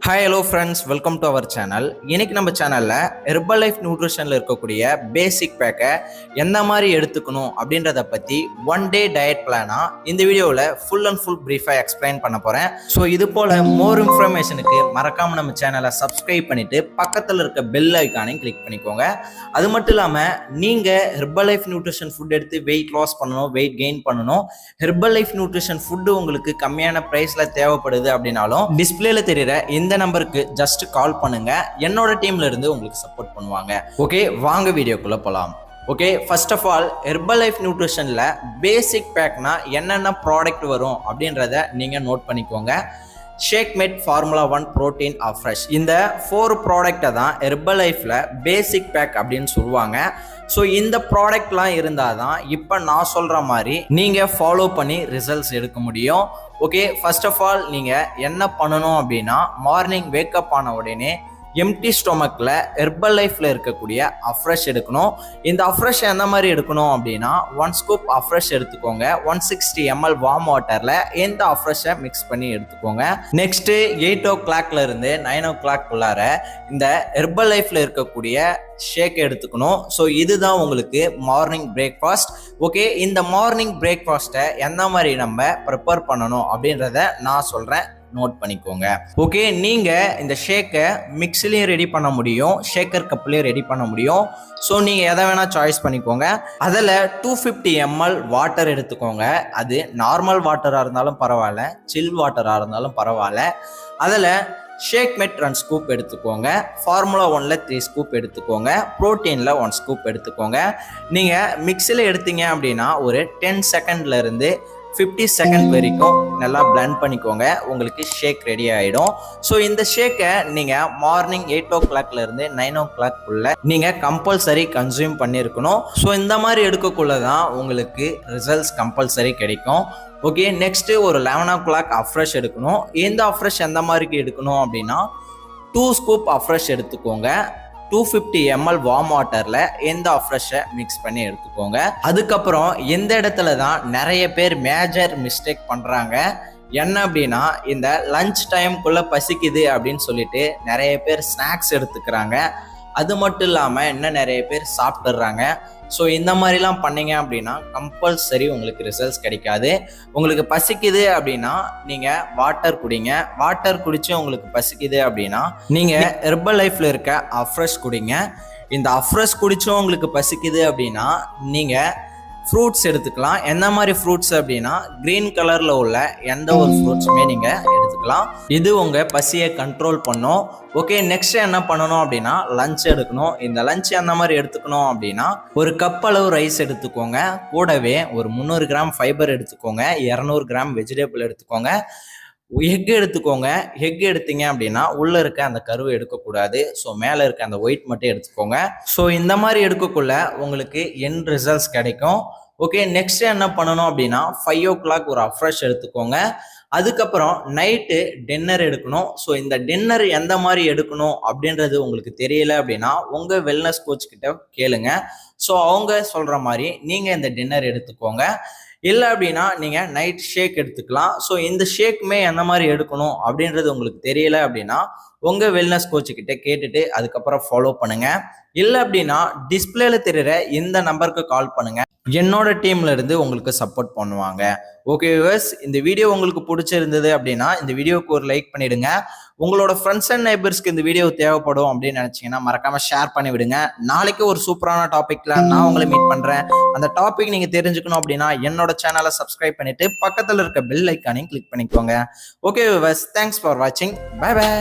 Hi hello friends, welcome to our channel. இன்னைக்கு நம்ம சேனலில் ஹெர்பல் லைஃப் நியூட்ரிஷனில் இருக்கக்கூடிய பேசிக் பேக்கை எந்த மாதிரி எடுத்துக்கணும் அப்படின்றத பற்றி ஒன் டே டயட் பிளானாக இந்த வீடியோவில் ஃபுல் அண்ட் ஃபுல் ப்ரீஃபாக எக்ஸ்பிளைன் பண்ண போகிறேன். ஸோ இது போல் மோர் இன்ஃபர்மேஷனுக்கு மறக்காமல் நம்ம சேனலை சப்ஸ்கிரைப் பண்ணிவிட்டு பக்கத்தில் இருக்க பெல் ஐக்கானையும் கிளிக் பண்ணிக்கோங்க. அது மட்டும் இல்லாமல் நீங்கள் ஹெர்பல் லைஃப் நியூட்ரிஷன் ஃபுட் எடுத்து வெயிட் லாஸ் பண்ணணும், வெயிட் கெயின் பண்ணணும், ஹெர்பல் லைஃப் நியூட்ரிஷன் ஃபுட்டு உங்களுக்கு கம்மியான ப்ரைஸில் தேவைப்படுது அப்படின்னாலும் டிஸ்பிளேல தெரிகிற இந்த நம்பருக்கு ஜஸ்ட் கால் பண்ணுங்க. என்னோட டீம்ல இருந்து உங்களுக்கு சப்போர்ட் பண்ணுவாங்க. ஓகே, வாங்க வீடியோக்குள்ள போலாம். Okay, first of all Herbalife நியூட்ரிஷன்ல பேசிக் பேக்னா என்னென்ன ப்ராடக்ட் வரும் அப்படின்றத நீங்க நோட் பண்ணிக்கோங்க. ஷேக்மேட், ஃபார்முலா 1, புரோட்டீன், அஃப்ரெஷ், இந்த 4 ப்ராடக்டை தான் ஹெர்பல் லைஃப்ல பேசிக் பேக் அப்படின்னு சொல்லுவாங்க. ஸோ இந்த ப்ராடக்ட்லாம் இருந்தால் தான் இப்போ நான் சொல்கிற மாதிரி நீங்கள் ஃபாலோ பண்ணி ரிசல்ட்ஸ் எடுக்க முடியும். ஓகே, ஃபர்ஸ்ட் ஆஃப் ஆல் நீங்கள் என்ன பண்ணணும் அப்படின்னா, மார்னிங் வேக்கப் ஆன உடனே எம்டி ஸ்டொமக்கில் ஹெர்பல் லைஃப்பில் இருக்கக்கூடிய அஃப்ரெஷ் எடுக்கணும். இந்த அஃப்ரெஷ் எந்த மாதிரி எடுக்கணும் அப்படின்னா, 1 ஸ்கூப் அஃப்ரெஷ் எடுத்துக்கோங்க. 160 ml வார்ம் வாட்டரில் இந்த அஃப்ரெஷை மிக்ஸ் பண்ணி எடுத்துக்கோங்க. நெக்ஸ்ட்டு 8 o'clock இருந்து 9 o'clock இந்த ஹெர்பல் லைஃப்பில் இருக்கக்கூடிய ஷேக் எடுத்துக்கணும். ஸோ இதுதான் உங்களுக்கு மார்னிங் பிரேக்ஃபாஸ்ட். ஓகே, இந்த மார்னிங் பிரேக்ஃபாஸ்ட்டை எந்த மாதிரி நம்ம ப்ரிப்பேர் பண்ணணும் அப்படின்றத நான் சொல்கிறேன், நோட் பண்ணிக்கோங்க. ஓகே, நீங்கள் இந்த ஷேக்கை மிக்ஸிலையும் ரெடி பண்ண முடியும், ஷேக்கர் கப்லையும் ரெடி பண்ண முடியும். ஸோ நீங்கள் எதை வேணால் சாய்ஸ் பண்ணிக்கோங்க. அதில் 250 ml வாட்டர் எடுத்துக்கோங்க. அது நார்மல் வாட்டராக இருந்தாலும் பரவாயில்ல, சில் வாட்டராக இருந்தாலும் பரவாயில்ல. அதில் ஷேக்மேட் 2 ஸ்கூப் எடுத்துக்கோங்க. ஃபார்முலா 1ல் 3 ஸ்கூப் எடுத்துக்கோங்க. ப்ரோட்டீனில் 1 ஸ்கூப் எடுத்துக்கோங்க. நீங்கள் மிக்ஸியில் எடுத்தீங்க அப்படின்னா ஒரு 10 செகண்ட்லேருந்து 50 செகண்ட் வரைக்கும் நல்லா பிளெண்ட் பண்ணிக்கோங்க. உங்களுக்கு ஷேக் ரெடி ஆகிடும். ஸோ இந்த ஷேக்கை நீங்கள் மார்னிங் 8 o'clock இருந்து 9 o'clock நீங்கள் கம்பல்சரி கன்சியூம் பண்ணியிருக்கணும். ஸோ இந்த மாதிரி எடுக்கக்குள்ள தான் உங்களுக்கு ரிசல்ட்ஸ் கம்பல்சரி கிடைக்கும். ஓகே, நெக்ஸ்ட்டு ஒரு 11 o'clock அஃப்ரெஷ் எடுக்கணும். இந்த அஃப்ரெஷ் எந்த மாதிரிக்கு எடுக்கணும் அப்படின்னா, 2 ஸ்கூப் அஃப்ரெஷ் எடுத்துக்கோங்க. 250 ml வார்ம் வாட்டரில் எந்த அஃப்ரெஷை மிக்ஸ் பண்ணி எடுத்துக்கோங்க. அதுக்கப்புறம் இந்த இடத்துல தான் நிறைய பேர் மேஜர் மிஸ்டேக் பண்ணுறாங்க. என்ன அப்படின்னா, இந்த லஞ்ச் டைம்குள்ளே பசிக்குது அப்படின்னு சொல்லிட்டு நிறைய பேர் ஸ்நாக்ஸ் எடுத்துக்கிறாங்க. அது மட்டும் இல்லாமல் இன்னும் நிறைய பேர் சாப்பிட்டுறாங்க. ஸோ இந்த மாதிரிலாம் பண்ணீங்க அப்படின்னா கம்பல்சரி உங்களுக்கு ரிசல்ட்ஸ் கிடைக்காது. உங்களுக்கு பசிக்குது அப்படின்னா நீங்கள் வாட்டர் குடிங்க. வாட்டர் குடிச்சு உங்களுக்கு பசிக்குது அப்படின்னா நீங்கள் ஹெர்பல் லைஃப்பில் இருக்க அஃப்ரெஷ் குடிங்க. இந்த அஃப்ரெஷ் குடிச்சும் உங்களுக்கு பசிக்குது அப்படின்னா நீங்கள் ஃப்ரூட்ஸ் எடுத்துக்கலாம். எந்த மாதிரி ஃப்ரூட்ஸ் அப்படின்னா, கிரீன் கலரில் உள்ள எந்த ஒரு ஃப்ரூட்ஸுமே நீங்கள் எடுத்துக்கலாம். இது உங்கள் பசியை கண்ட்ரோல் பண்ணும். ஓகே, நெக்ஸ்ட் என்ன பண்ணணும் அப்படின்னா, லஞ்ச் எடுக்கணும். இந்த லஞ்ச் எந்த மாதிரி எடுத்துக்கணும் அப்படின்னா, ஒரு கப் அளவு ரைஸ் எடுத்துக்கோங்க. கூடவே ஒரு 300 கிராம் ஃபைபர் எடுத்துக்கோங்க. 200 கிராம் வெஜிடபிள் எடுத்துக்கோங்க. எக் எடுத்துக்கோங்க. எக் எடுத்தீங்க அப்படின்னா உள்ளே இருக்க அந்த கருவை எடுக்கக்கூடாது. ஸோ மேலே இருக்க அந்த ஒயிட் மட்டும் எடுத்துக்கோங்க. ஸோ இந்த மாதிரி எடுக்கக்குள்ள உங்களுக்கு எண்ட் ரிசல்ட்ஸ் கிடைக்கும். ஓகே, நெக்ஸ்ட் என்ன பண்ணணும் அப்படின்னா, 5 o'clock ஒரு அஃப்ரெஷ் எடுத்துக்கோங்க. அதுக்கப்புறம் நைட்டு டின்னர் எடுக்கணும். ஸோ இந்த டின்னர் எந்த மாதிரி எடுக்கணும் அப்படின்றது உங்களுக்கு தெரியல அப்படின்னா உங்கள் வெல்னஸ் கோச் கிட்ட கேளுங்க. ஸோ அவங்க சொல்கிற மாதிரி நீங்கள் இந்த டின்னர் எடுத்துக்கோங்க. இல்லை அப்படின்னா நீங்கள் நைட் ஷேக் எடுத்துக்கலாம். ஸோ இந்த ஷேக்குமே எந்த மாதிரி எடுக்கணும் அப்படின்றது உங்களுக்கு தெரியல அப்படின்னா உங்கள் வெல்னஸ் கோச்சுக்கிட்ட கேட்டுட்டு அதுக்கப்புறம் ஃபாலோ பண்ணுங்கள். இல்லை அப்படின்னா டிஸ்பிளேல தெரிகிற இந்த நம்பருக்கு கால் பண்ணுங்கள். என்னோட டீம்ல இருந்து உங்களுக்கு சப்போர்ட் பண்ணுவாங்க. ஓகே வியூவர்ஸ், இந்த வீடியோ உங்களுக்கு பிடிச்சிருந்தது அப்படின்னா இந்த வீடியோக்கு ஒரு லைக் பண்ணிவிடுங்க. உங்களோட ஃப்ரெண்ட்ஸ் அண்ட் நெய்பர்ஸ்க்கு இந்த வீடியோ தேவைப்படும் அப்படின்னு நினச்சிங்கன்னா மறக்காம ஷேர் பண்ணி விடுங்க. நாளைக்கு ஒரு சூப்பரான டாபிக்ல நான் உங்களை மீட் பண்ணுறேன். அந்த டாபிக் நீங்கள் தெரிஞ்சுக்கணும் அப்படின்னா என்னோட சேனலை சப்ஸ்கிரைப் பண்ணிட்டு பக்கத்தில் இருக்க பெல் ஐக்கானையும் கிளிக் பண்ணிக்கோங்க. ஓகே வியூவர்ஸ், தேங்க்ஸ் ஃபார் வாட்சிங். Bye by.